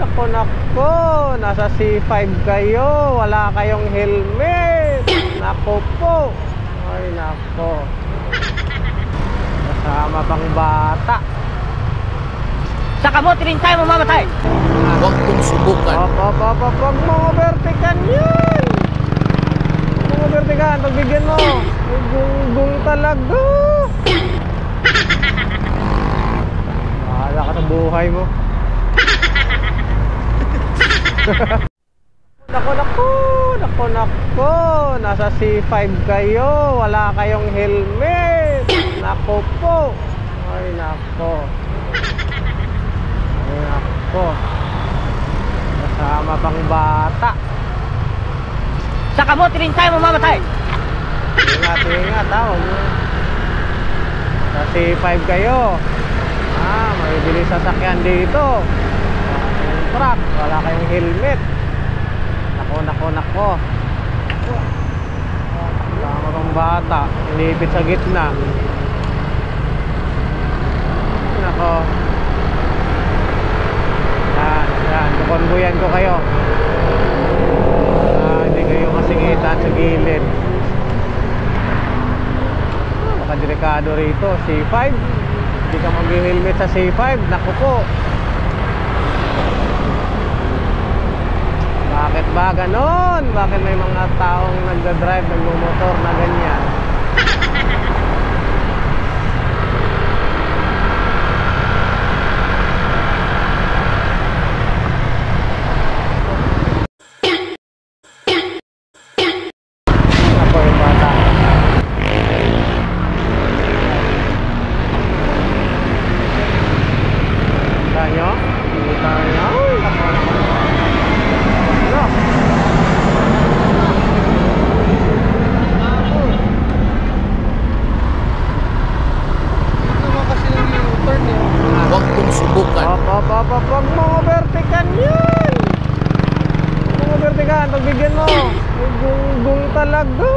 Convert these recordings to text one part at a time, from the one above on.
Nako, nako. Nasa C5 kayo. Wala kayong helmet. Nako po. Ay, nako. Kasama pang bata. Sa kamote rin tayo mamamatay. Huwag kong subukan. Huwag mo overtikan yan. Huwag mo overtikan. Pagbigyan mo. Gung talaga. Bahala ka sa buhay mo. Nako, nako. Nako, nako. Nasa C5 kayo. Wala kayong helmet. Nako po. Ay, nako. Ay, nako. Kasama pang bata. Sa kamote rin tayo mamamatay. Ingat ha. Sa C5 kayo. May bilis sasakyan dito. Yung truck, wala kayong helmet. Nako. Kasama pang bata. Inipit sa gitna. Nako. Yan. Kukonbuyan ko kayo. Hindi kayo kasingitan sa gilid. Baka delikado rito. C5. Hindi ka mag-helmet sa C5. Naku po. Bakit ba ganon? Bakit may mga taong nagdadrive, nagmumotor na ganyan? Ako yung bata. Kita nyo? Kita nyo? Huwag kong subukan. Huwag mo overtikan yan. Huwag mo overtikan. Pagbigyan mo. Gung talaga.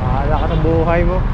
Bahala ka sa buhay mo.